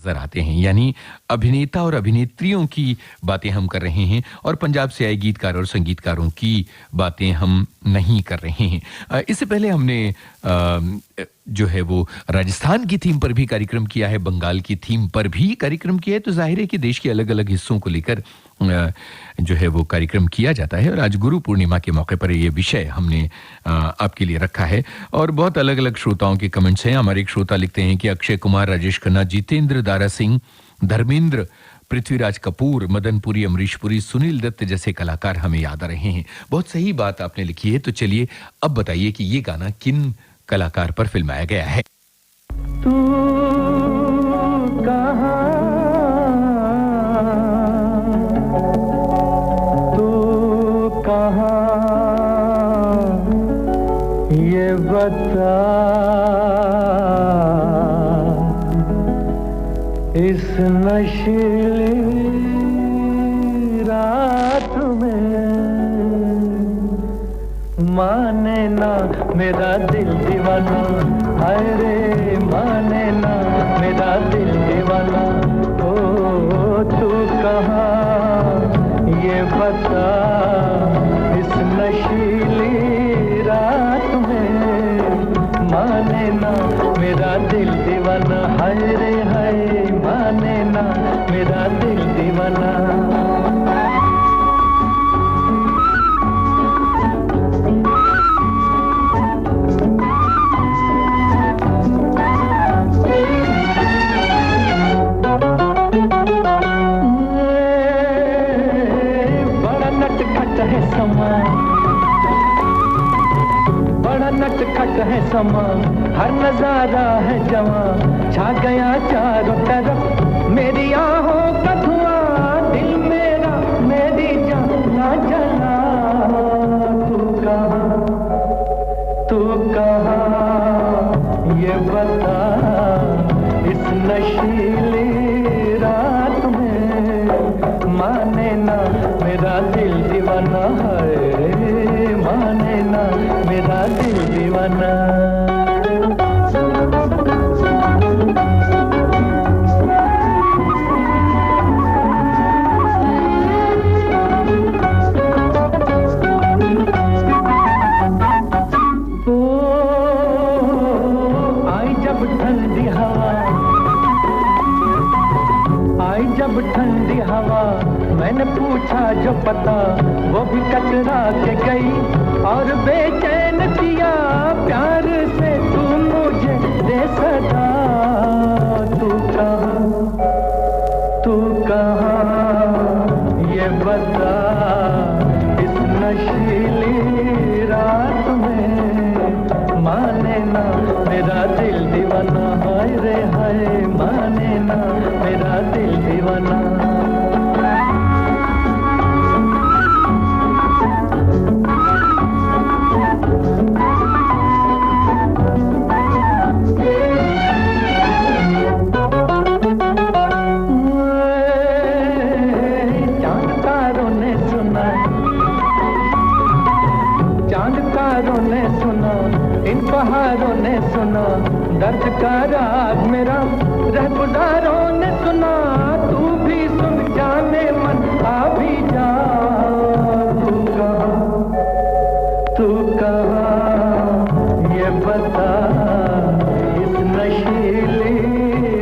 नजर आते हैं, यानी अभिनेता और अभिनेत्रियों की बातें हम कर रहे हैं और पंजाब से आए गीतकार और संगीतकारों की बातें हम नहीं कर रहे हैं। इससे पहले हमने जो है वो राजस्थान की थीम पर भी कार्यक्रम किया है, बंगाल की थीम पर भी कार्यक्रम किया है, तो जाहिर है कि देश के अलग अलग हिस्सों को लेकर जो है वो कार्यक्रम किया जाता है। और आज गुरु पूर्णिमा के मौके पर ये विषय हमने आपके लिए रखा है और बहुत अलग अलग श्रोताओं के कमेंट्स हैं। हमारे एक श्रोता लिखते हैं कि अक्षय कुमार, राजेश खन्ना, जितेंद्र, दारा सिंह, धर्मेंद्र, पृथ्वीराज कपूर, मदन पुरी, अमरीश पुरी, सुनील दत्त जैसे कलाकार हमें याद आ रहे हैं। बहुत सही बात आपने लिखी है। तो चलिए अब बताइए कि ये गाना किन कलाकार पर फिल्माया गया है। तू कहाँ, तू कहाँ, ये बता, इस नशीली रात में माने ना मेरा दिल दीवाना, हाय रे माने ना मेरा दिल दीवाना। ओ तू कहाँ ये बता, इस नशीली रात में माने ना मेरा दिल दीवाना, हाय रे हाय माने ना मेरा दिल दीवाना। बड़ा नटखट है समा, हर नजारा है जवां, छा गया चारों तरफ मेरी आहों का धुआं, दिल मेरा मेरी जान ना जला। तू कहाँ ये बता, इस नशीली रात में माने ना मेरा दिल दीवाना, है माने ना मेरा दिल दीवाना। आई जब ठंडी हवा, आई जब ठंडी हवा, मैंने पूछा जो पता, वो भी कतरा के गई और बेचैन किया प्यार से तू मुझे दे सदा। तू कहाँ ये बता, इस नशीली रात में माने ना मेरा दिल दीवाना, हाय रे हाय माने ना मेरा दिल दीवाना। इन बहारों ने सुना दर्द का राग मेरा, रहगुजारों ने सुना, तू भी सुन जाने मन आ भी जा। तू कहाँ ये बता, इस नशीली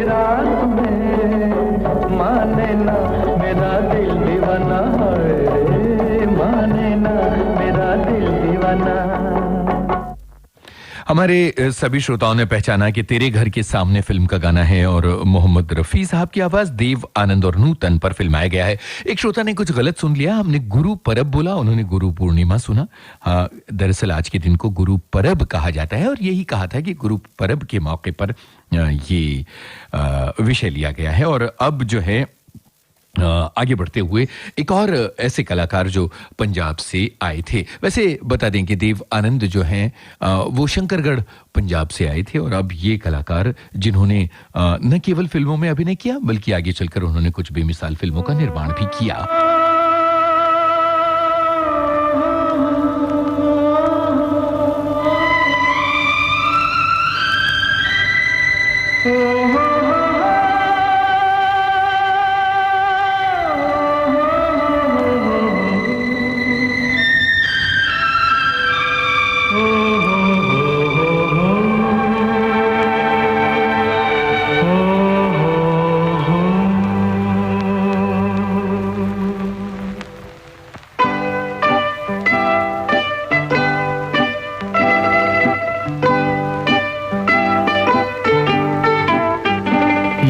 रात में माने ना मेरा दिल दीवाना, है माने ना मेरा दिल दीवाना। हमारे सभी श्रोताओं ने पहचाना कि तेरे घर के सामने फिल्म का गाना है और मोहम्मद रफी साहब की आवाज देव आनंद और नूतन पर फिल्माया गया है। एक श्रोता ने कुछ गलत सुन लिया, हमने गुरु परब बोला, उन्होंने गुरु पूर्णिमा सुना। हाँ, दरअसल आज के दिन को गुरु परब कहा जाता है और यही कहा था कि गुरु परब के मौके पर ये विषय लिया गया है। और अब जो है आगे बढ़ते हुए एक और ऐसे कलाकार जो पंजाब से आए थे। वैसे बता दें कि देव आनंद जो हैं वो शंकरगढ़ पंजाब से आए थे और अब ये कलाकार जिन्होंने न केवल फिल्मों में अभिनय किया बल्कि आगे चलकर उन्होंने कुछ बेमिसाल फिल्मों का निर्माण भी किया।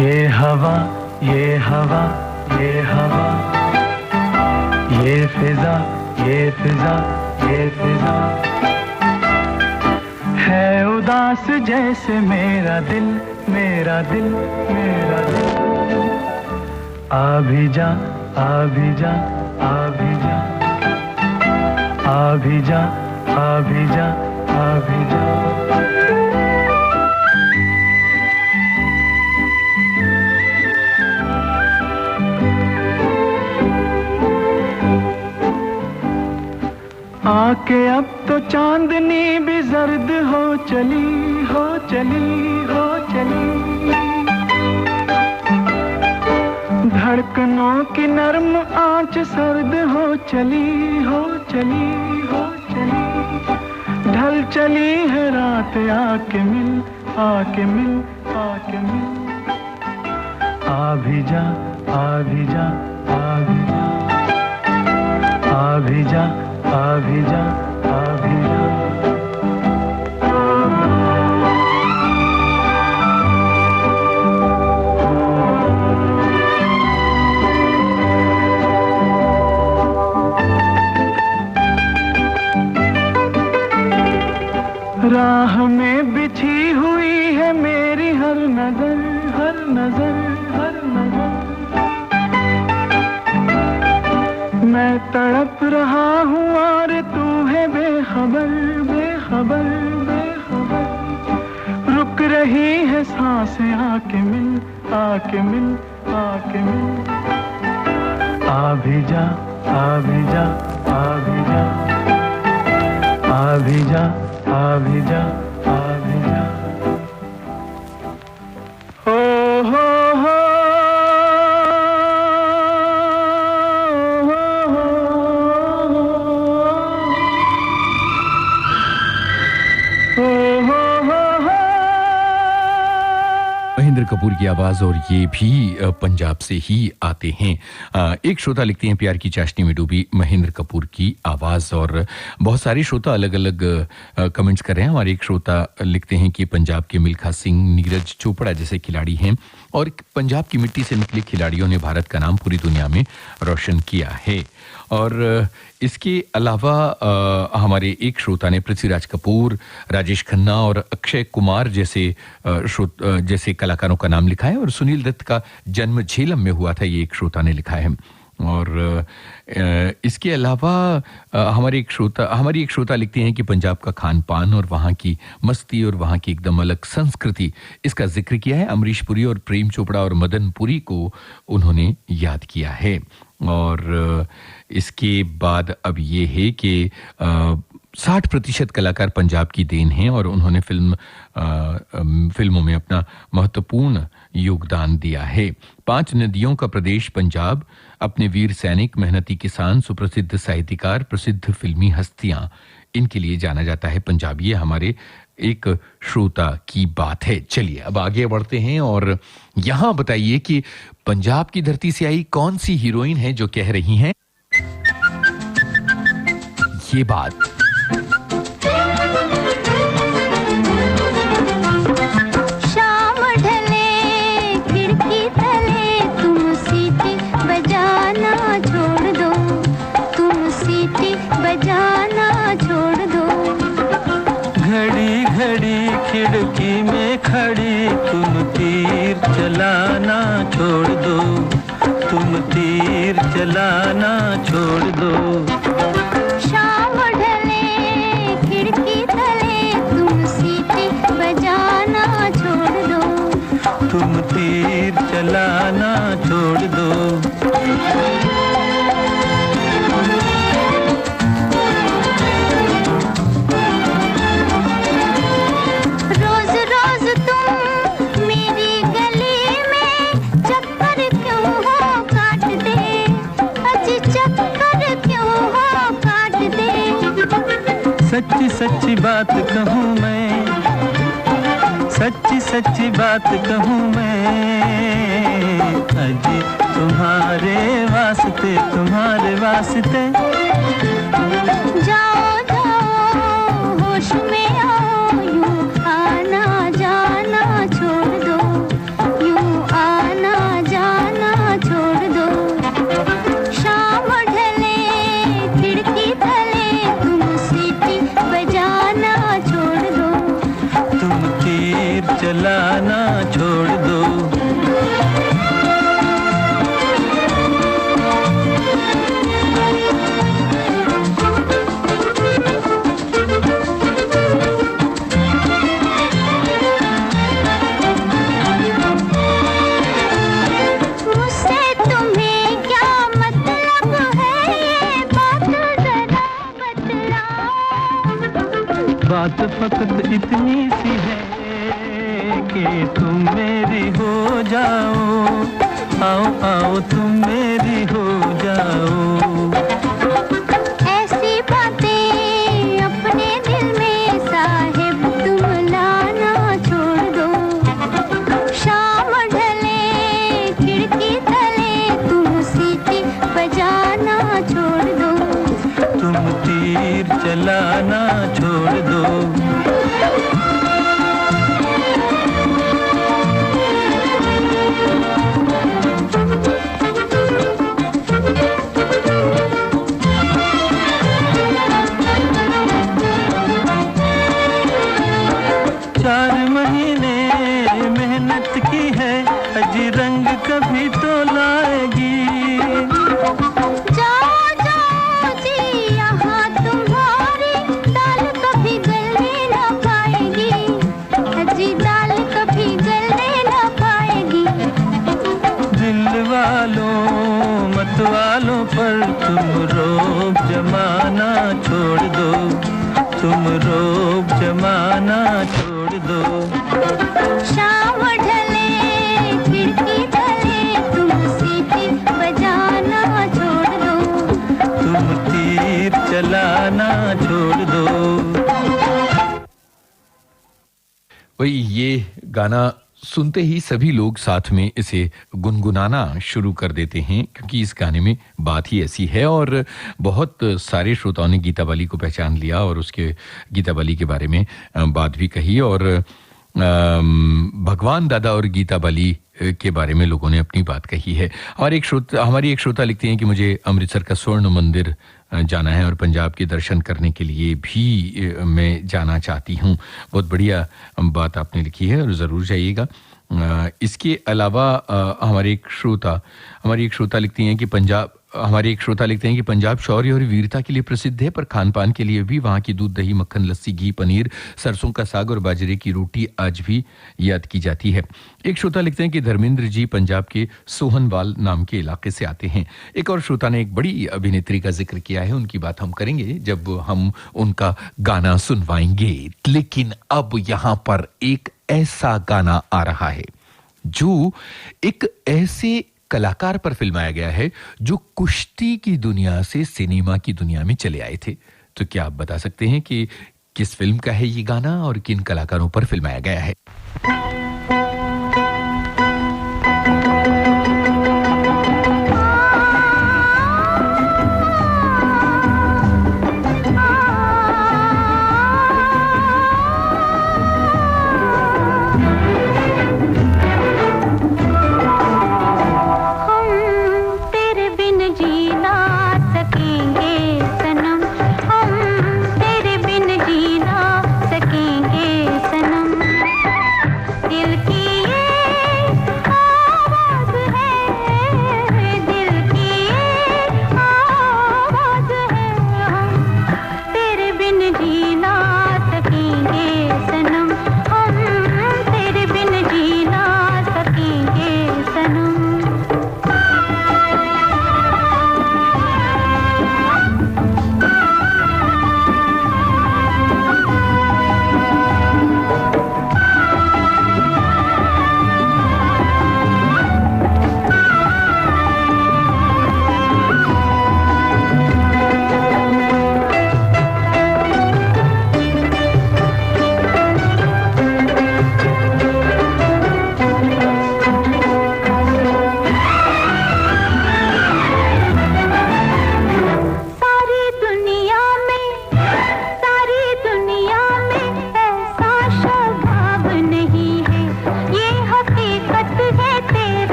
ये हवा, ये हवा, ये हवा, ये फिजा, ये फिजा, ये फिजा है उदास जैसे मेरा दिल, मेरा दिल, मेरा दिल। आ भी जा, आ भी जा, आ भी जा, आ भी जा, आ भी जा, आ भी जा। आके अब तो चांदनी भी जर्द हो चली, हो चली, हो चली। धड़कनों की नर्म आंच सर्द हो चली, हो चली, हो चली। ढल चली है रात, आके मिल, आके मिल, आके मिल। आ भी जा, आ भी जा, आ भी जा, आ भी जा, आ भी जा, आ भी जा। राह में बिछी हुई है मेरी हर नजर, हर नजर, हर नजर। मैं तड़प रहा हूँ और तू है बेखबर, बेखबर, बेखबर। रुक रही है सांसें, आके मिल, आके मिल, आके मिल। आ भी जा, आ भी जा, आ भी जा, आ भी जा, आ भी जा, आ भी जा। हो हो हो महेंद्र कपूर की आवाज और ये भी पंजाब से ही आते हैं। एक श्रोता लिखते हैं प्यार की चाशनी में डूबी महेंद्र कपूर की आवाज। और बहुत सारे श्रोता अलग अलग कमेंट्स कर रहे हैं। हमारे एक श्रोता लिखते हैं कि पंजाब के मिल्खा सिंह, नीरज चोपड़ा जैसे खिलाड़ी हैं और पंजाब की मिट्टी से निकले खिलाड़ियों ने भारत का नाम पूरी दुनिया में रोशन किया है। और इसके अलावा हमारे एक श्रोता ने पृथ्वीराज कपूर, राजेश खन्ना और अक्षय कुमार जैसे कलाकारों का नाम लिखा है। और सुनील दत्त का जन्म झेलम में हुआ था, ये एक श्रोता ने लिखा है। और इसके अलावा हमारी एक श्रोता लिखती हैं कि पंजाब का खान पान और वहाँ की मस्ती और वहाँ की एकदम अलग संस्कृति, इसका जिक्र किया है। अमरीश पुरी और प्रेम चोपड़ा और मदन पुरी को उन्होंने याद किया है। और इसके बाद अब ये है कि 60% कलाकार पंजाब की देन हैं और उन्होंने फिल्मों में अपना महत्वपूर्ण योगदान दिया है। 5 नदियों का प्रदेश पंजाब, अपने वीर सैनिक, मेहनती किसान, सुप्रसिद्ध साहित्यकार, प्रसिद्ध फिल्मी हस्तियां, इनके लिए जाना जाता है पंजाब। ये हमारे एक श्रोता की बात है। चलिए अब आगे बढ़ते हैं और यहां बताइए कि पंजाब की धरती से आई कौन सी हीरोइन है जो कह रही हैं ये बात। शाम ढले खिड़की तले, तुम सीटी बजाना छोड़ दो, तुम सीटी बजाना छोड़ दो। घड़ी घड़ी खिड़की में खड़ी, तुम तीर चलाना छोड़ दो, तुम तीर चलाना छोड़ दो। शाम ढले खिड़की तले, तुम सीटी बजाना छोड़ दो, तुम तीर चलाना छोड़ दो। रोज रोज तुम मेरी गली में चक्कर क्यों हो काटते, अजी चक्कर क्यों हो काटते। सच्ची सच्ची बात कहूँ मैं, सच्ची सच्ची बात कहूँ मैं, अजी तुम्हारे वास्ते, तुम्हारे वास्ते। जाओ जाओ होश में आओ, यूं आना जाना छोड़ दो, यूं बात फकत इतनी सी है कि तुम मेरी हो जाओ, आओ आओ तुम मेरी हो जाओ। ऐसी बातें अपने दिल में साहिब तुम लाना छोड़ दो। शाम ढले खिड़की तले तुम सीटी बजाना छोड़ दो। तुम तीर चलाना छोड़ दो। अजी रंग कभी तो लाएगी। जाओ जाओ जी यहाँ तुम्हारी दाल कभी गलने न पाएगी। अजी दाल कभी गलने न पाएगी। दिल वालों मत वालों पर तुम रोब जमाना छोड़ दो, तुम रोब जमाना छोड़ दो। शाम ढले खिड़की तले तुम सीटी बजाना छोड़ दो। तुम तीर चलाना छोड़ दो। वही ये गाना सुनते ही सभी लोग साथ में इसे गुनगुनाना शुरू कर देते हैं, क्योंकि इस गाने में बात ही ऐसी है। और बहुत सारे श्रोताओं ने गीता बाली को पहचान लिया और उसके गीता बाली के बारे में बात भी कही। और भगवान दादा और गीता बाली के बारे में लोगों ने अपनी बात कही है। हमारी एक श्रोता लिखती हैं कि मुझे अमृतसर का स्वर्ण मंदिर जाना है और पंजाब के दर्शन करने के लिए भी मैं जाना चाहती हूँ। बहुत बढ़िया बात आपने लिखी है और ज़रूर जाइएगा। इसके अलावा हमारी एक श्रोता लिखती हैं कि पंजाब शौर्य और वीरता के लिए प्रसिद्ध है, पर खान पान के लिए भी वहाँ की दूध दही मक्खन लस्सी घी पनीर सरसों का साग और बाजरे की रोटी आज भी याद की जाती है। एक श्रोता लिखते हैं कि धर्मेंद्र जी पंजाब के सोहनवाल नाम के इलाके से आते हैं। एक और श्रोता ने एक बड़ी अभिनेत्री का जिक्र किया है, उनकी बात हम करेंगे जब हम उनका गाना सुनवाएंगे। लेकिन अब यहाँ पर एक ऐसा गाना आ रहा है जो एक ऐसे कलाकार पर फिल्माया गया है जो कुश्ती की दुनिया से सिनेमा की दुनिया में चले आए थे। तो क्या आप बता सकते हैं कि किस फिल्म का है ये गाना और किन कलाकारों पर फिल्माया गया है? दिल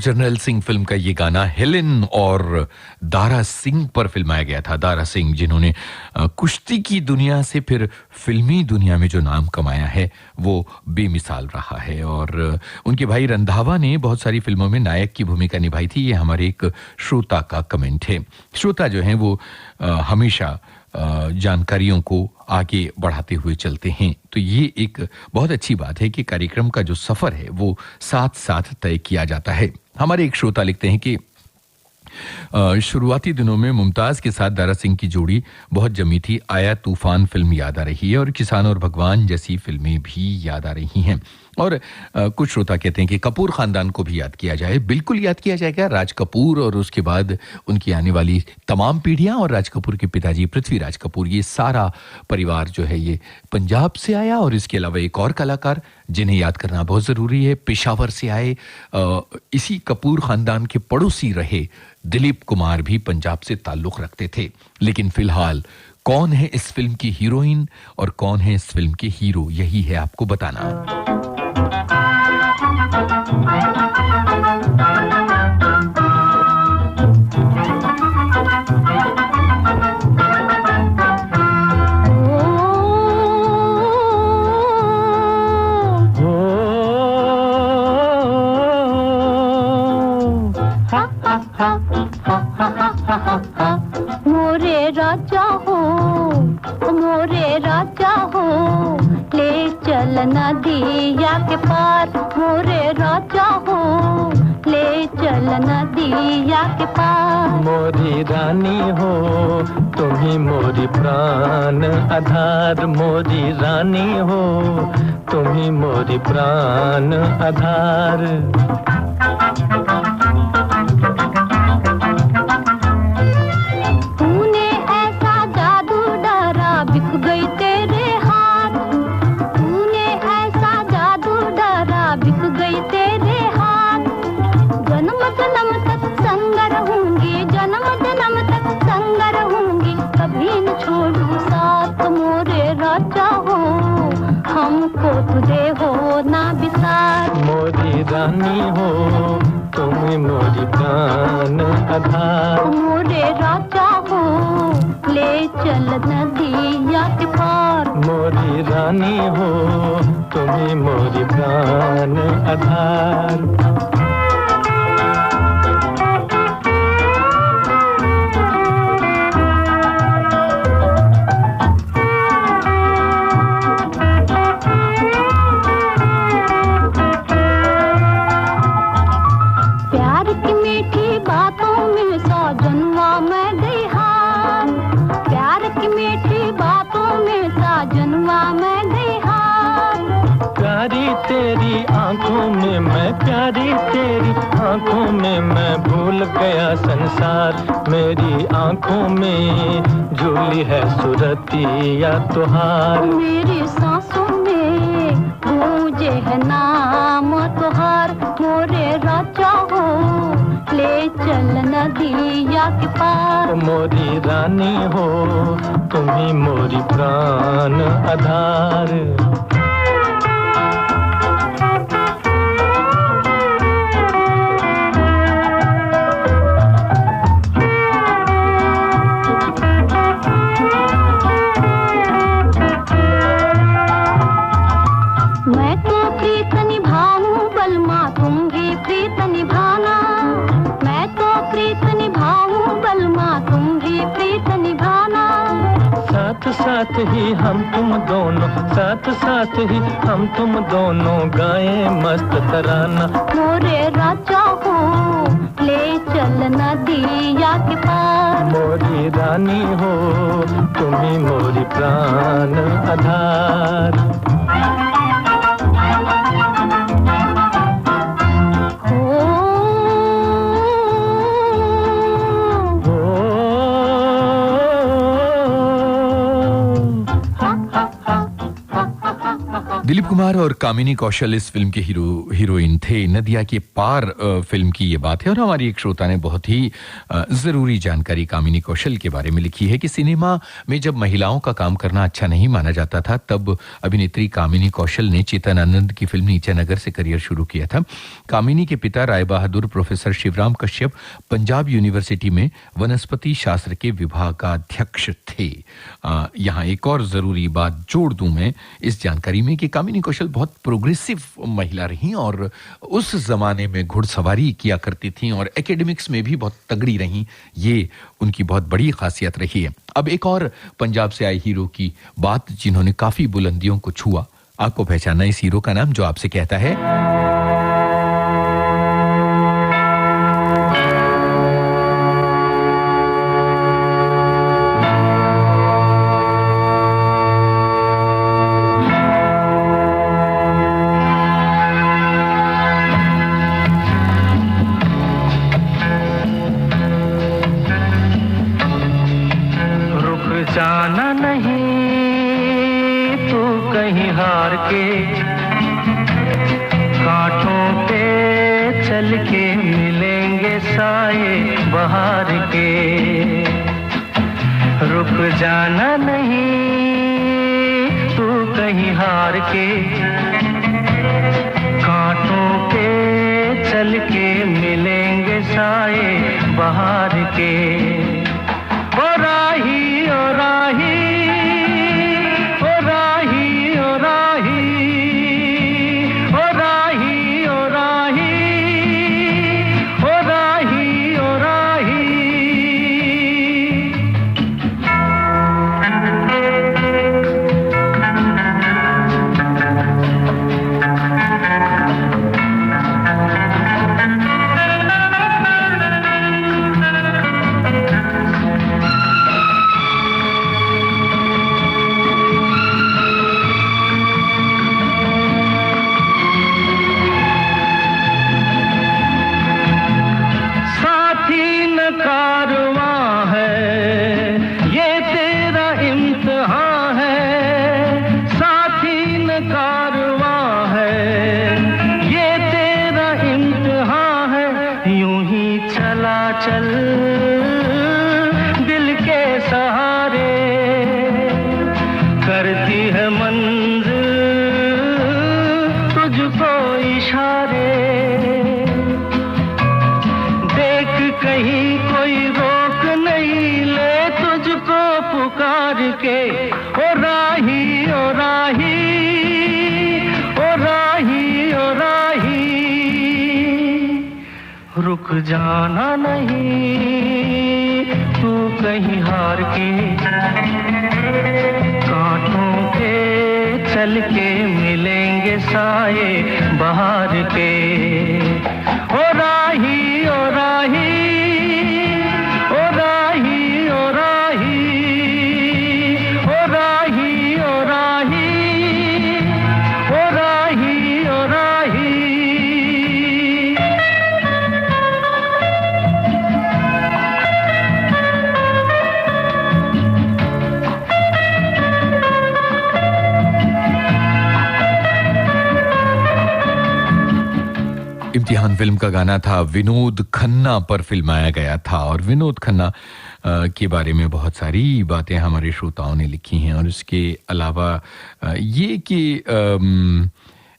जर्नैल सिंह फिल्म का ये गाना हेलेन और दारा सिंह पर फिल्माया गया था। दारा सिंह जिन्होंने कुश्ती की दुनिया से फिर फिल्मी दुनिया में जो नाम कमाया है वो बेमिसाल रहा है। और उनके भाई रंधावा ने बहुत सारी फिल्मों में नायक की भूमिका निभाई थी। ये हमारे एक श्रोता का कमेंट है। श्रोता जो हैं वो हमेशा जानकारियों को आगे बढ़ाते हुए चलते हैं, तो ये एक बहुत अच्छी बात है कि कार्यक्रम का जो सफर है वो साथ साथ तय किया जाता है। हमारे एक श्रोता लिखते हैं कि शुरुआती दिनों में मुमताज के साथ दारा सिंह की जोड़ी बहुत जमी थी। आया तूफान फिल्म याद आ रही है और किसान और भगवान जैसी फिल्में भी याद आ रही हैं। और कुछ श्रोता कहते हैं कि कपूर खानदान को भी याद किया जाए। बिल्कुल याद किया जाएगा। राज कपूर और उसके बाद उनकी आने वाली तमाम पीढ़ियां और राज कपूर के पिताजी पृथ्वीराज कपूर, ये सारा परिवार जो है ये पंजाब से आया। और इसके अलावा एक और कलाकार जिन्हें याद करना बहुत ज़रूरी है, पेशावर से आए इसी कपूर खानदान के पड़ोसी रहे दिलीप कुमार भी पंजाब से ताल्लुक़ रखते थे। लेकिन फिलहाल कौन है इस फिल्म की हीरोइन और कौन है इस फिल्म के हीरो, यही है आपको बताना। मोरे राजा हो, मोरे राजा हो, ले चल नदिया के पार। मोरे राजा हो, ले चल नदिया के पार। मोरी रानी हो, तुम ही मोरी प्राण आधार। मोरी रानी हो, तुम ही मोरी प्राण आधार। तूने ऐसा जादू डारा बिक गई तेरे हाथ। तूने ऐसा जादू डारा बिक गई तेरे हाथ। जन्म जन्म तक संग रहूंगी, जन्म जन्म तक संग रहूंगी, कभी न छोड़ू साथ। मोरे राजा हो, हमको तुझे हो ना बिसार। मोरी रानी हो, तुम ही मोरी प्राण आधार। मोरे राजा हो, ले चल नदिया के पार। मोरी रानी हो, तुम ही मोरी प्राण आधार। प्यार की मीठी बातों में सौ जन्मा मैं गई हार। प्यार की मीठी बातों में सौ जन्मा मैं गई हार। प्यारी तेरी आंखों में मैं, प्यारी तेरी आंखों में मैं भूल गया संसार। मेरी आंखों में झूली है सुरतिया तुहार। मेरी सांसों में गूंजे है नाम तुहार। मोरे राजा हो, ले चल नदिया के पार। मोरी रानी हो, तुम ही मोरी प्राण आधार। मैं तो प्रीत निभाऊं बलमा, तुम भी प्रीत निभाना। मैं तो प्रीत निभाऊं बलमा, तुम भी प्रीत निभाना। साथ साथ ही हम तुम दोनों, साथ साथ ही हम तुम दोनों गाएं मस्त तराना। मोरे राजा हो, ले चल नदिया के पार। मोरी रानी हो, तुम ही मोरी प्राण आधार। दिलीप कुमार और कामिनी कौशल इस फिल्म के हीरोइन थे। नदिया के पार फिल्म की ये बात है और हमारी एक श्रोता ने बहुत ही ज़रूरी जानकारी कामिनी कौशल के बारे में लिखी है कि सिनेमा में जब महिलाओं का काम करना अच्छा नहीं माना जाता था तब अभिनेत्री कामिनी कौशल ने चेतन आनंद की फिल्म नीचे नगर से करियर शुरू किया था। कामिनी के पिता राय बहादुर प्रोफेसर शिवराम कश्यप पंजाब यूनिवर्सिटी में वनस्पति शास्त्र के विभागाध्यक्ष थे। यहाँ एक और ज़रूरी बात जोड़ दूं मैं इस जानकारी में कि कामिनी कौशल बहुत प्रोग्रेसिव महिला रहीं और उस जमाने में घुड़सवारी किया करती थीं और एकेडमिक्स में भी बहुत तगड़ी रहीं। ये उनकी बहुत बड़ी खासियत रही है। अब एक और पंजाब से आए हीरो की बात जिन्होंने काफी बुलंदियों को छुआ। आपको पहचानना इस हीरो का नाम जो आपसे कहता है जाना नहीं तू कहीं हार के, कांटों पे चल के मिलेंगे साए बहार के। रुक जाना नहीं तू कहीं हार के, कांटों पे चल के मिलेंगे साए बहार के। ओ राही ओ राही ओ राही ओ राही ओ राही ओ राही ओ राही ओ राही। कारवां है ये तेरा इम्तिहान है, साथी न कारवां है ये तेरा इम्तिहान है। यूं ही चला चल दिल के सहारे, करती है मंजिल तुझको इशारे। देख कहीं कोई रोक नहीं ले तुझको पुकार के। ओ राही ओ राही ओ राही ओ राही। रुक जाना नहीं तू कहीं हार के, कांटों पे चल के मिलेंगे साए बहार के। ओ राही ओ राही ओ राही ओ राही ओ राही ओ राही ओ राही ओ राही। इम्तिहान फिल्म का गाना था, विनोद खन्ना पर फिल्माया गया था और विनोद खन्ना के बारे में बहुत सारी बातें हमारे श्रोताओं ने लिखी हैं और इसके अलावा ये कि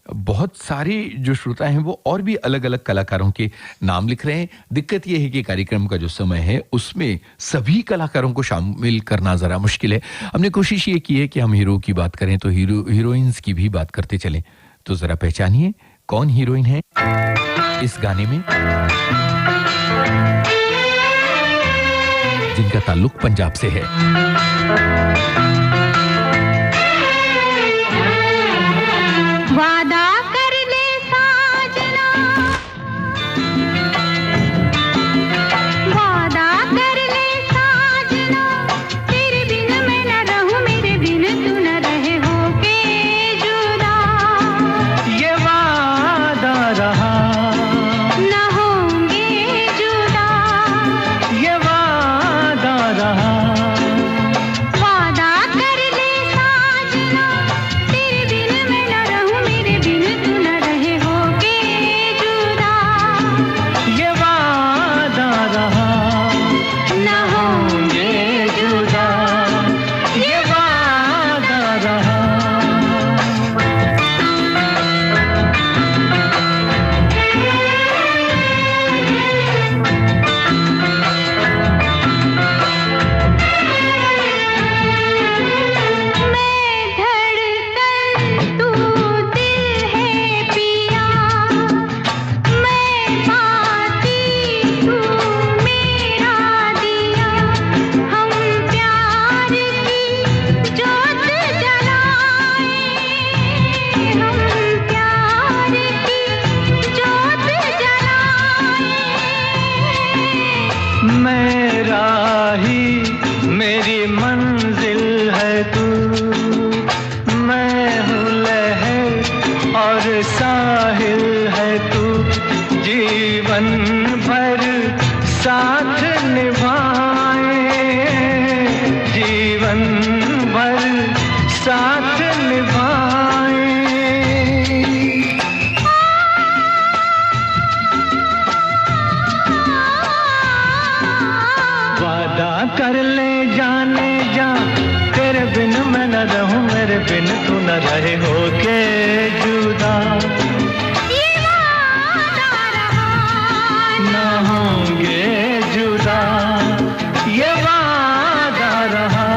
बहुत सारे जो श्रोता हैं वो और भी अलग अलग कलाकारों के नाम लिख रहे हैं। दिक्कत ये है कि कार्यक्रम का जो समय है उसमें सभी कलाकारों को शामिल करना ज़रा मुश्किल है। हमने कोशिश ये की है कि हम हीरो की बात करें तो हीरोइंस की भी बात करते चलें। तो ज़रा पहचानिए कौन हीरोइन है इस गाने में जिनका ताल्लुक पंजाब से है। वादा कर ले साजना, वादा कर ले साजना, तेरे बिन मैं न रहूं, मेरे बिन तू न रहे होके जुदा। ये वादा रहा न होंगे जुदा, ये वादा रहा। वादा कर राही मेरी मंजिल है तू, मैं हूँ लहर और साहिल है तू, जीवन भर साथ निभाए, जीवन भर साथ निभाए। वादा कर ले जाने जा, तेरे बिन मैं न रहूं, मेरे बिन तू न रहे, होके जुदा न होंगे जुदा, ये वादा रहा।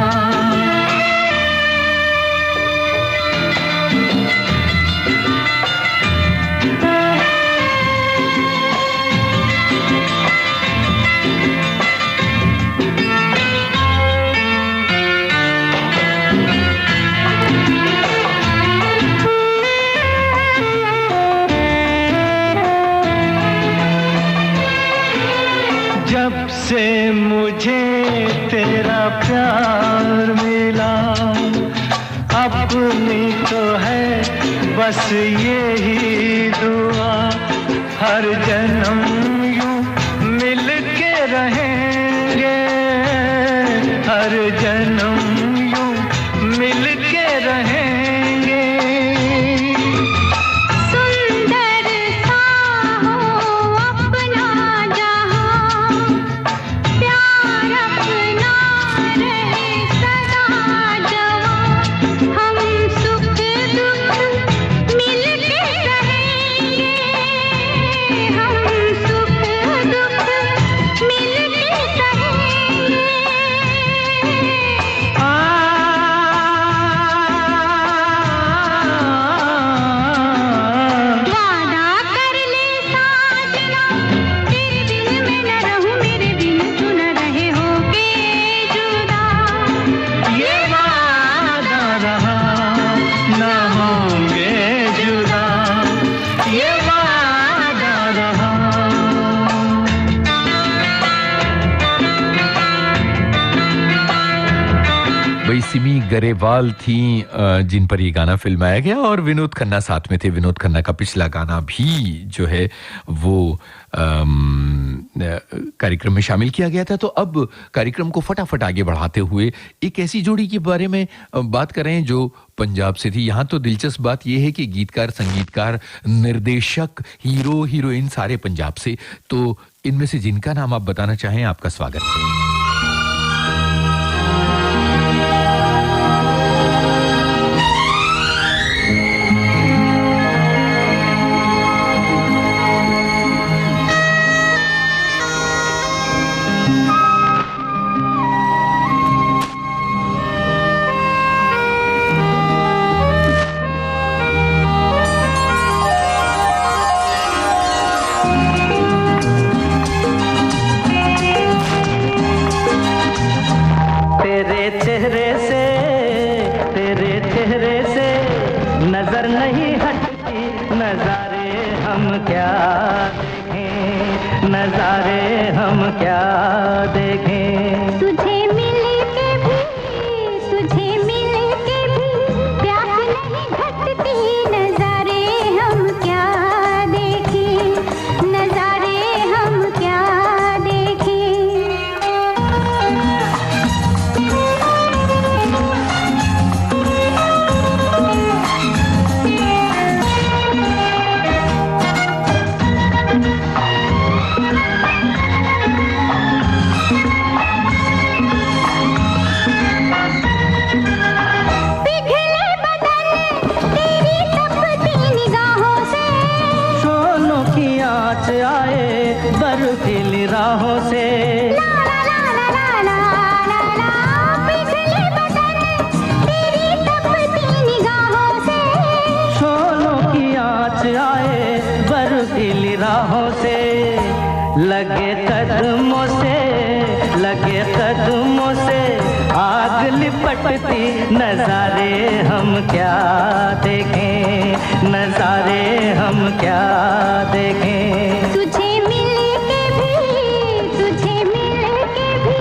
जब से मुझे तेरा प्यार मिला, अपनी तो है बस यही दुआ, हर जन्म यूं मिल के रहेंगे, हर जन्म यूं मिल के रहेंगे। सुंदर सा हो अपना जहां, प्यार अपना रहे सदा जवां, हम सुख दुख मिल के रहेंगे, हम सुख दुख मिल के रहेंगे। वादा कर ले साजना, तेरे बिन मैं न रहूं, मेरे बिन तू न रहे, होके जुदा ये वादा रहा, न होंगे जुदा, ये वादा रहा। वही सिमी गरेवाल थी जिन पर ये गाना फिल्माया गया, और विनोद खन्ना साथ में थे। विनोद खन्ना का पिछला गाना भी जो है वो कार्यक्रम में शामिल किया गया था। तो अब कार्यक्रम को फटाफट आगे बढ़ाते हुए एक ऐसी जोड़ी के बारे में बात करें जो पंजाब से थी। यहाँ तो दिलचस्प बात यह है कि गीतकार, संगीतकार, निर्देशक, हीरो, हीरोइन सारे पंजाब से। तो इनमें से जिनका नाम आप बताना चाहें, आपका स्वागत है। नजर नहीं हटती, नजारे हम क्या देखें, नजारे हम क्या देखें। तुझे मिल के भी, तुझे मिल के भी प्यास नहीं घटती, नजारे हम क्या देखें, नजारे हम क्या देखें। बर्फीली राहों से ला ला ला ला ला ला ला ला, पिघले बदन तेरी तपती निगाहों से, शोलों की आँच आए बर्फीली राहों से, लगे कदमों से, लगे कदमों से आग लिपटती, नजारे हम क्या देखें, नजारे हम क्या देखें। तुझे मिल के भी, तुझे मिल के भी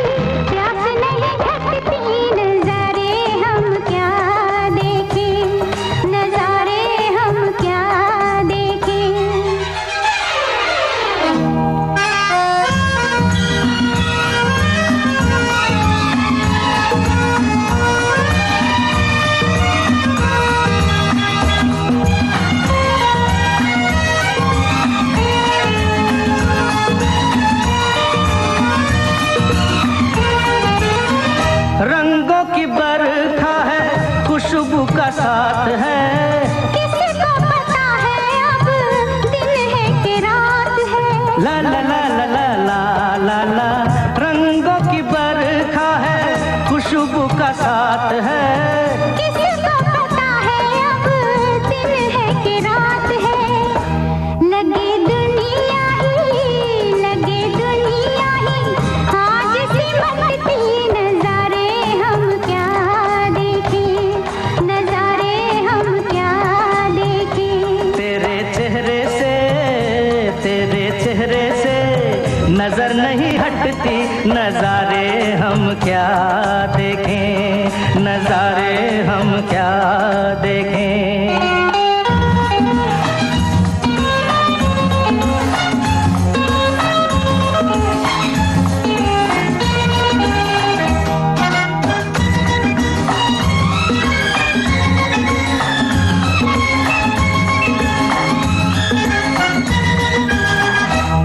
का साथ है। किसी को पता है अब दिन है कि रात है। ला ला ला ला ला ला ला ला, रंगों की बरखा है, खुशबू का साथ है। किसी को पता है अब दिन है कि रात है। लगे दुनिया ही आज सिमटती, नजारे हम क्या देखें, नजारे हम क्या देखें। तेरे चेहरे से नजर नहीं हटती, नजारे हम क्या देखें, नजारे हम क्या देखें।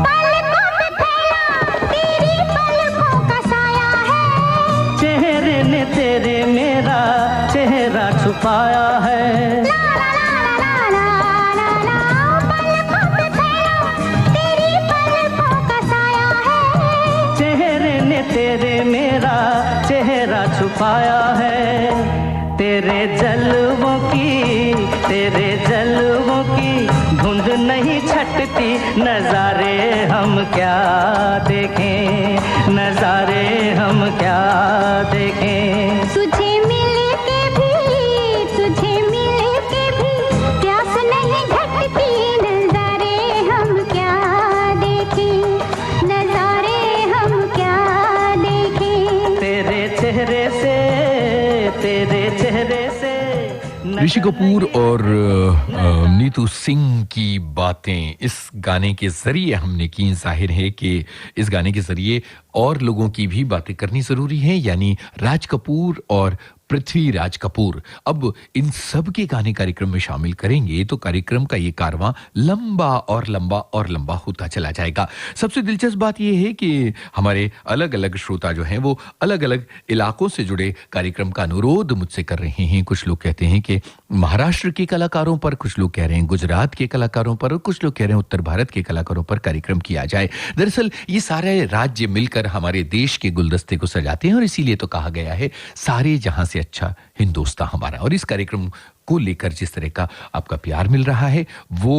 पलकों पे फैला तेरी पलकों का साया है। चेहरे ने तेरे मेरा चेहरा छुपाया है। ला ला ला ला ला ला ला, पलकों पे फैला तेरी पलकों का साया है। चेहरे ने तेरे मेरा चेहरा छुपाया है। तेरे जलवों की धुंध नहीं छटती, नजारे हम क्या देखें, नजारे हम क्या देखें। तुझे मिल के भी प्यास नहीं घटती, नजारे हम क्या देखें, नजारे हम क्या देखें। तेरे चेहरे से ऋषि कपूर और नीतू सिंह की बातें इस गाने के जरिए हमने की। जाहिर है कि इस गाने के जरिए और लोगों की भी बातें करनी जरूरी है, यानी राज कपूर और पृथ्वीराज कपूर। अब इन सब के गाने कार्यक्रम में शामिल करेंगे तो कार्यक्रम का ये कारवां लंबा और लंबा और लंबा होता चला जाएगा। सबसे दिलचस्प बात यह है कि हमारे अलग अलग श्रोता जो हैं वो अलग अलग इलाकों से जुड़े कार्यक्रम का अनुरोध मुझसे कर रहे हैं। कुछ लोग कहते हैं कि महाराष्ट्र के कलाकारों पर, कुछ लोग कह रहे हैं गुजरात के कलाकारों पर, और कुछ लोग कह रहे हैं उत्तर भारत के कलाकारों पर कार्यक्रम किया जाए। दरअसल ये सारे राज्य मिलकर हमारे देश के गुलदस्ते को सजाते हैं और इसीलिए तो कहा गया है सारे जहां से अच्छा हिंदुस्तान हमारा। और इस कार्यक्रम को लेकर जिस तरह का आपका प्यार मिल रहा है वो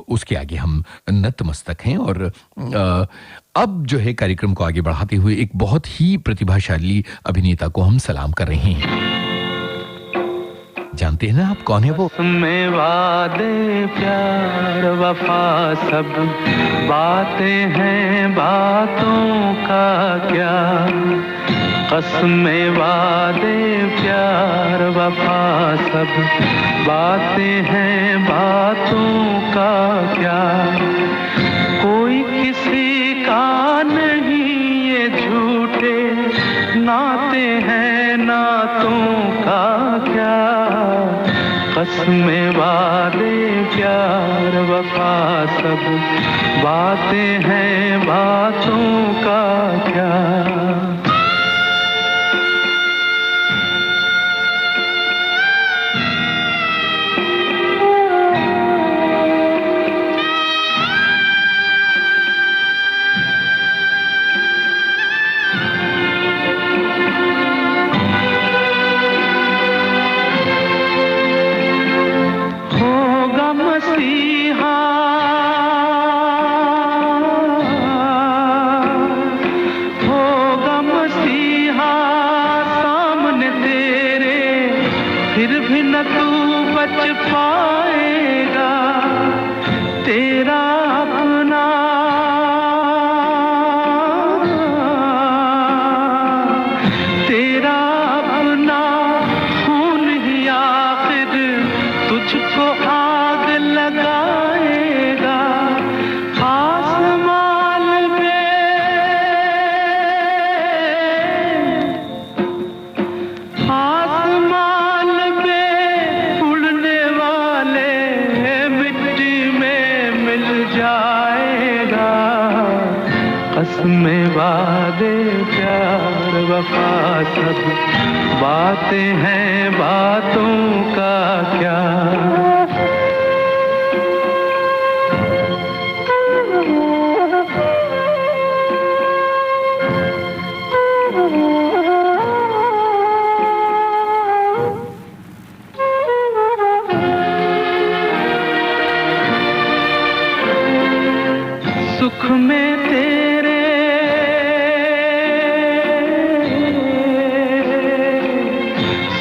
उसके आगे हम नतमस्तक हैं। और अब जो है कार्यक्रम को आगे बढ़ाते हुए एक बहुत ही प्रतिभाशाली अभिनेता को हम सलाम कर रहे हैं। जानते हैं ना आप कौन है वो? में वादे प्यार वफा सब बातें हैं, बातों का क्या। कसमें वादे प्यार वफा सब बातें हैं, बातों का क्या। कोई किसी का नहीं ये झूठे नाते हैं, नातों का क्या। कसमें वादे प्यार वफा सब बातें हैं, बातों का क्या। मिल वफा सब बातें हैं, बातों का क्या। सुख में तेरे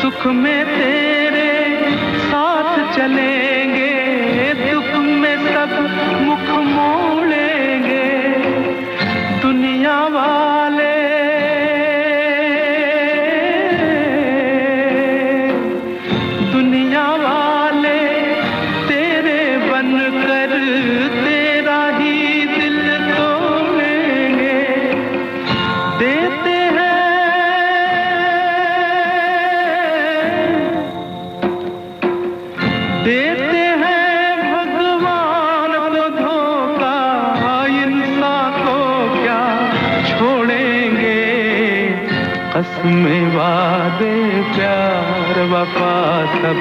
सुख में तेरे साथ चलेंगे, दुख में सब मुख मोड़ेंगे। दुनिया वाले दुनिया वाले तेरे बनकर तेरा ही दिल तोड़ेंगे। देते हैं भगवान को धोखा, इंसान को क्या छोड़ेंगे। कसमें वादे प्यार वफा सब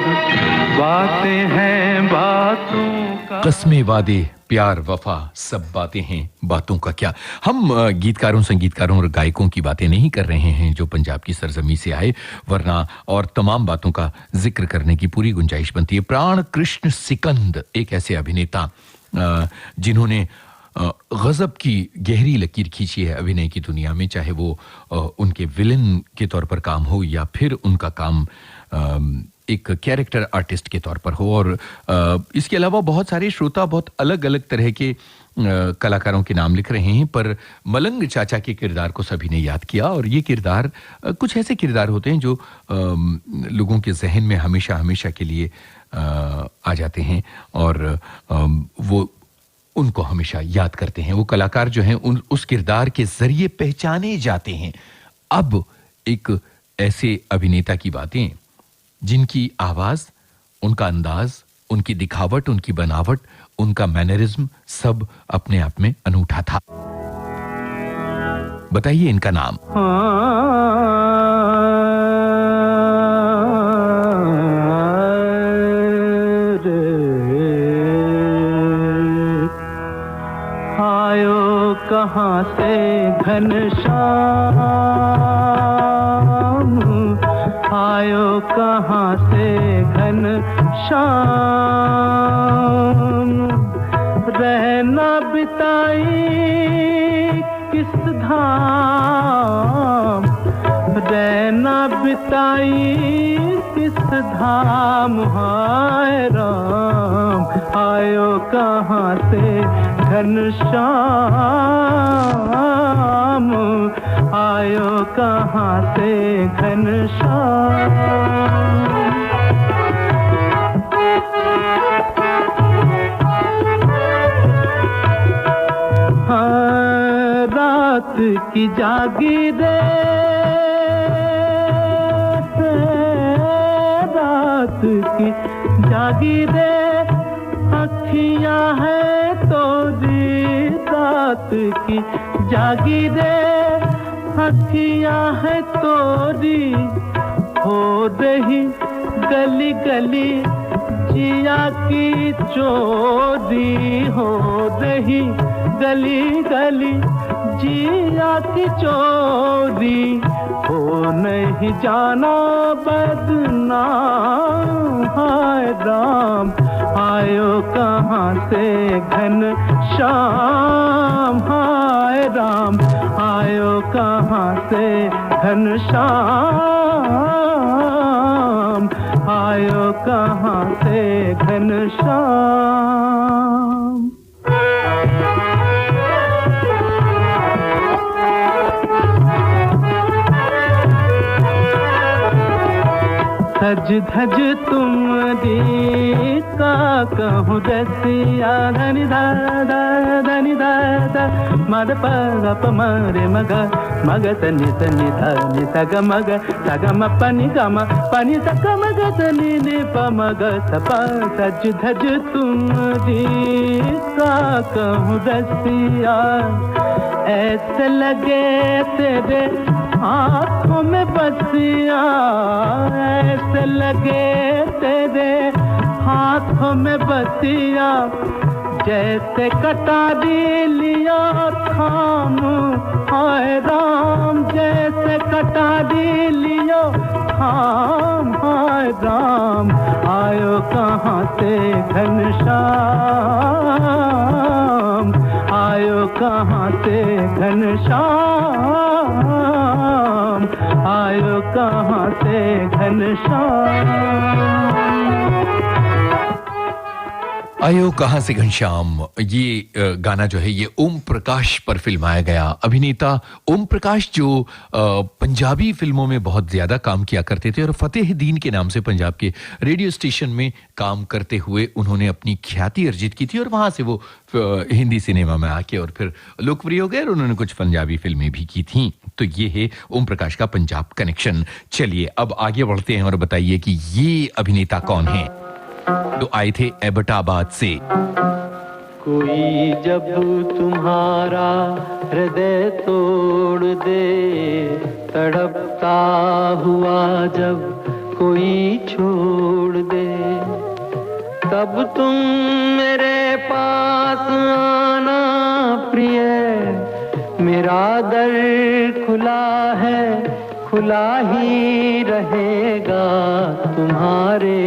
बातें हैं, बातों का। कस्में वादे प्यार वफा सब बातें हैं, बातों का क्या। हम गीतकारों, संगीतकारों और गायकों की बातें नहीं कर रहे हैं जो पंजाब की सरजमी से आए, वरना और तमाम बातों का जिक्र करने की पूरी गुंजाइश बनती है। प्राण कृष्ण सिकंद एक ऐसे अभिनेता जिन्होंने गजब की गहरी लकीर खींची है अभिनय की दुनिया में, चाहे वो उनके विलेन के तौर पर काम हो या फिर उनका काम एक कैरेक्टर आर्टिस्ट के तौर पर हो। और इसके अलावा बहुत सारे श्रोता बहुत अलग अलग तरह के कलाकारों के नाम लिख रहे हैं, पर मलंग चाचा के किरदार को सभी ने याद किया। और ये किरदार कुछ ऐसे किरदार होते हैं जो लोगों के जहन में हमेशा हमेशा के लिए आ जाते हैं और वो उनको हमेशा याद करते हैं। वो कलाकार जो हैं उस किरदार के जरिए पहचाने जाते हैं। अब एक ऐसे अभिनेता की बातें जिनकी आवाज, उनका अंदाज, उनकी दिखावट, उनकी बनावट, उनका मैनरिज्म सब अपने आप में अनूठा था। बताइए इनका नाम। आयो कहाँ से घनश्याम, आयो कहाँ से घनश्याम। रहना बिताई किस धाम, रहना बिताई किस धाम। हाय राम आयो कहाँ से घनश्याम, आयो कहाँ से घनश्याम। रात की जागीरे, रात की जागीरे अखियां है तोरी, रात की जागीरे अखियां है तोरी। हो रही गली गली जिया की चोरी, हो रही गली गली जिया की चोरी। हो नहीं जाना बदनाम, हाय राम आयो कहाँ से घनश्याम। हाय राम आयो कहाँ से घनश्याम, आयो कहाँ से घनश्याम। सज धज तुमरी का कहूँ रसिया। धनि दादा धनि दादा मद पग मरे मग मग तनि तनि धनि सग मग सग म पनि ग म पनि सग मग तनि नि प मग सप। सज धज तुमरी का कहूँ रसिया, ऐसे लगे तेरे आँख हाथों में बसिया ऐसे लगे तेरे हाथों में बसिया जैसे कटारी लिया थाम हाय राम जैसे कटारी लियो थाम हाय राम आयो कहाँ से घनश्याम आयो कहाँ से घनश्याम आयो कहाँ से घनश्याम आयो कहाँ से घनश्याम। ये गाना जो है ये ओम प्रकाश पर फिल्माया गया। अभिनेता ओम प्रकाश जो पंजाबी फिल्मों में बहुत ज्यादा काम किया करते थे और फतेह दीन के नाम से पंजाब के रेडियो स्टेशन में काम करते हुए उन्होंने अपनी ख्याति अर्जित की थी और वहां से वो हिंदी सिनेमा में आके और फिर लोकप्रिय हो गए और उन्होंने कुछ पंजाबी फिल्में भी की थी। तो ये है ओम प्रकाश का पंजाब कनेक्शन। चलिए अब आगे बढ़ते हैं और बताइए कि ये अभिनेता कौन है। तो आए थे एबटाबाद से। कोई जब तुम्हारा हृदय तोड़ दे तड़पता हुआ जब कोई छोड़ दे तब तुम मेरे पास आना प्रिय मेरा दर खुला है खुला ही रहेगा तुम्हारे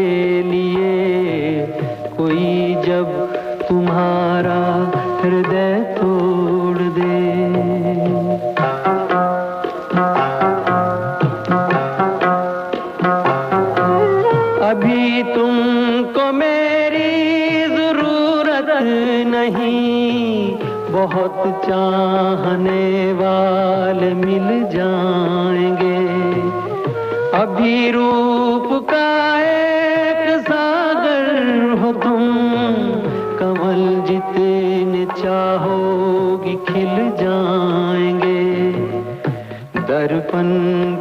लिए कोई जब तुम्हारा हृदय तोड़ दे। अभी तुमको मेरी जरूरत नहीं बहुत चाहने वाले मिल जाएंगे अभी रूप का एक सागर हो तुम कमल जितने चाहोगी खिल जाएंगे दर्पण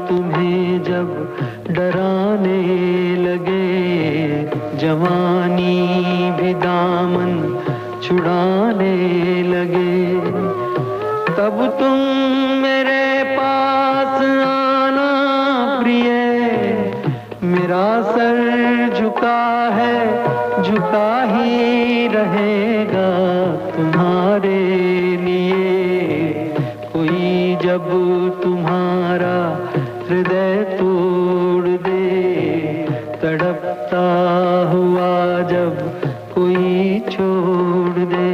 तुम्हें जब डराने लगे जवानी भी दामन छुड़ाने लगे तब तुम मेरे पास आना प्रिय मेरा सर झुका है झुका ही रहेगा तुम्हारे लिए कोई जब तुम्हारा हृदय तोड़ दे तड़पता हुआ जब कोई छोड़ दे।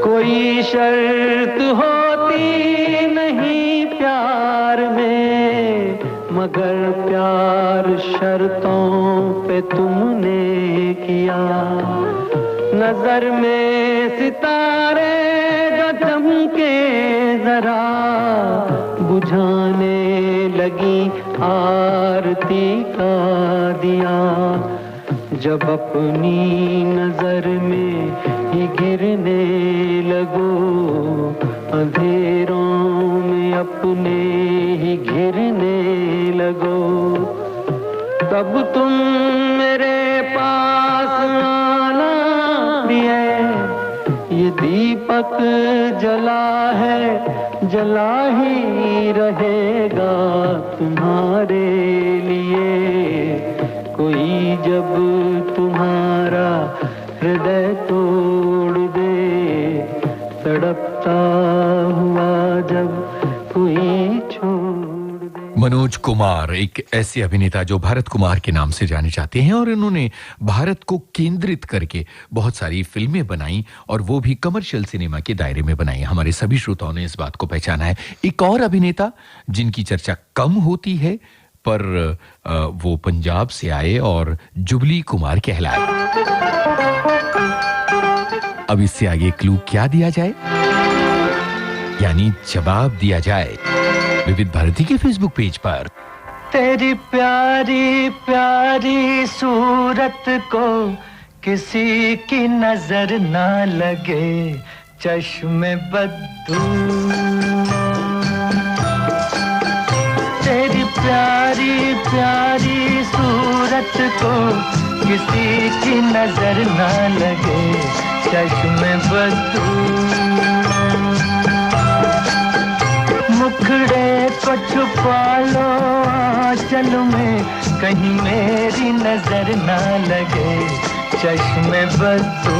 कोई शर्त होती नहीं प्यार में मगर प्यार शर्तों पे तुमने किया नजर में सितारे जो चमके जरा बुझाने लगी आरती का दिया जब अपनी नजर में ही गिरने लगो अंधेरों में अपने ही घिरने लगो तब तुम मेरे पास आना प्रिय ये दीपक जला है जला ही रहेगा तुम्हारे लिए कोई जब तुम्हारा हृदय तोड़ दे तड़पता हुआ जब कोई छोड़ दे। मनोज कुमार एक ऐसे अभिनेता जो भारत कुमार के नाम से जाने जाते हैं और इन्होंने भारत को केंद्रित करके बहुत सारी फिल्में बनाई और वो भी कमर्शियल सिनेमा के दायरे में बनाई। हमारे सभी श्रोताओं ने इस बात को पहचाना है। एक और अभिनेता जिनकी चर्चा कम होती है पर वो पंजाब से आए और जुबली कुमार कहलाए। अब इससे आगे क्लू क्या दिया जाए यानी जवाब दिया जाए विविध भारती के फेसबुक पेज पर। तेरी प्यारी प्यारी सूरत को किसी की नजर ना लगे चश्मे बद्दू, तेरी प्यारी प्यारी सूरत को किसी की नजर ना लगे चश्मे बद्दू, मुखड़े को छुपा लो आंचल में कहीं मेरी नजर ना लगे चश्मे बद्दू।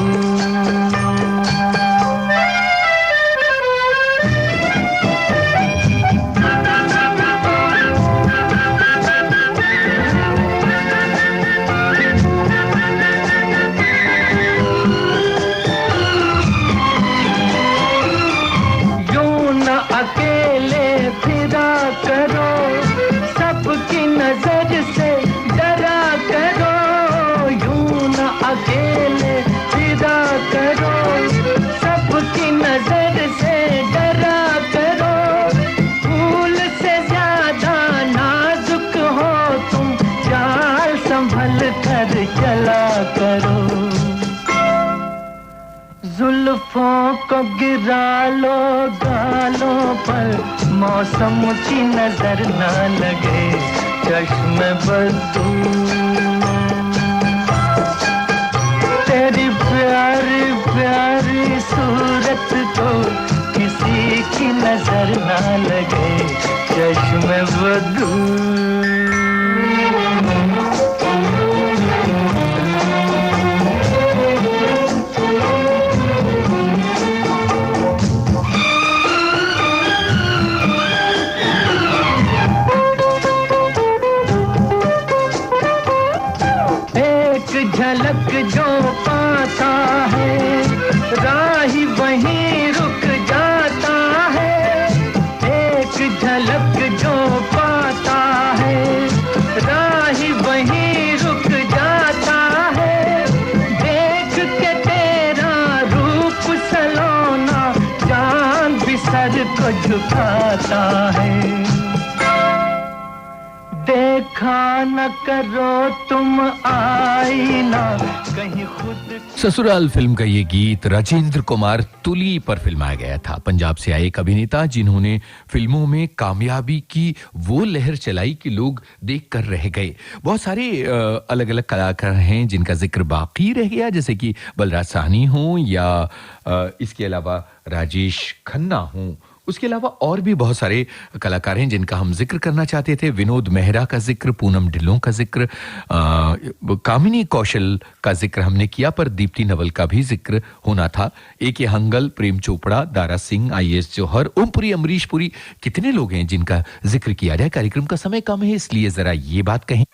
यूं न अकेले फिरा करो, सबकी नजर से डरा करो, यूं न अकेले फिरा करो, सबकी नजर से डरा करो, फूल से ज्यादा नाजुक हो तुम, चाल संभल कर चला करो, जुल्फों को गिरा लो गालों पर मौसम की नजर ना लगे चश्मे बद्दू, तेरी प्यारी प्यारी सूरत को किसी की नजर ना लगे चश्मे बद्दू। झलक जो पाता है राही वहीं रुक जाता है, एक झलक जो पाता है राही वहीं रुक जाता है, देख के तेरा रूप सलोना चांद भी सर को झुकाता है, देखा न करो तुम आईना कहीं खुद। ससुराल फिल्म का ये गीत राजेंद्र कुमार तुली पर फिल्माया गया था। पंजाब से आए एक अभिनेता जिन्होंने फिल्मों में कामयाबी की वो लहर चलाई कि लोग देख कर रह गए। बहुत सारे अलग अलग कलाकार हैं जिनका जिक्र बाकी रह गया, जैसे कि बलराज साहनी हो या इसके अलावा राजेश खन्ना हो। उसके अलावा और भी बहुत सारे कलाकार हैं जिनका हम जिक्र करना चाहते थे। विनोद मेहरा का जिक्र, पूनम ढिल्लों का जिक्र, कामिनी कौशल का जिक्र हमने किया, पर दीप्ति नवल का भी जिक्र होना था। ए.के. हंगल, प्रेम चोपड़ा, दारा सिंह, आई.एस. जौहर, ओमपुरी, अमरीश पुरी, कितने लोग हैं जिनका जिक्र किया जाए। कार्यक्रम का समय कम है, इसलिए जरा ये बात कहें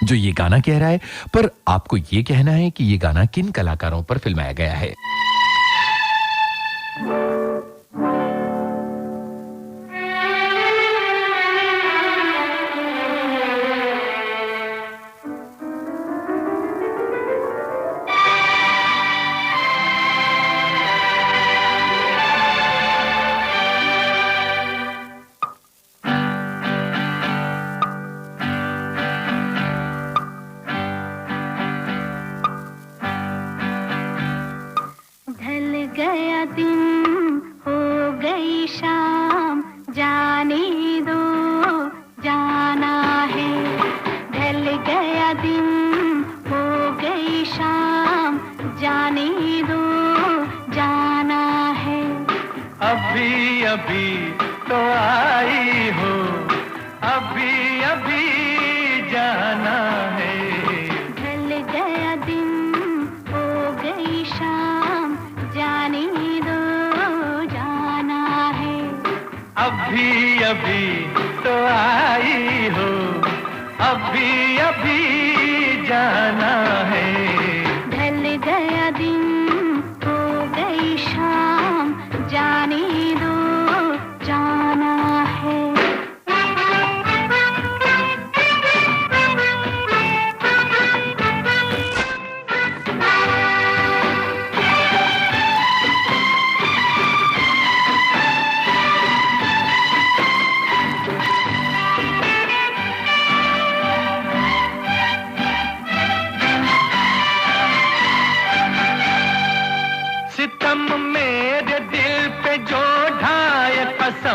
जो ये गाना कह रहा है, पर आपको ये कहना है कि ये गाना किन कलाकारों पर फिल्माया गया है।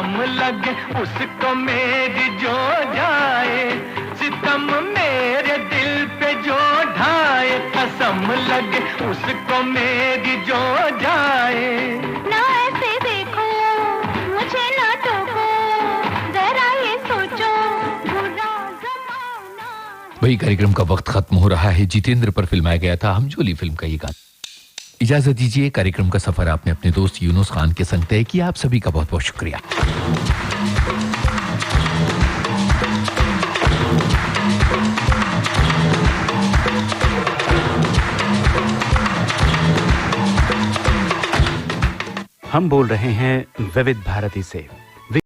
कसम लगे उसको मेरी जो जाए, सितम मेरे दिल पे जो ढाए, कसम लगे उसको मेरी जो जाए। ना ऐसे देखो, मुझे ना टोको, जरा ये सोचो, बुरा जमाना है। वही कार्यक्रम का वक्त खत्म हो रहा है। जितेंद्र पर फिल्माया गया था हमजोली फिल्म का ये गाना। इजाजत दीजिए, कार्यक्रम का सफर आपने अपने दोस्त यूनुस खान के संग तय किया। आप सभी का बहुत बहुत शुक्रिया। हम बोल रहे हैं विविध भारती से।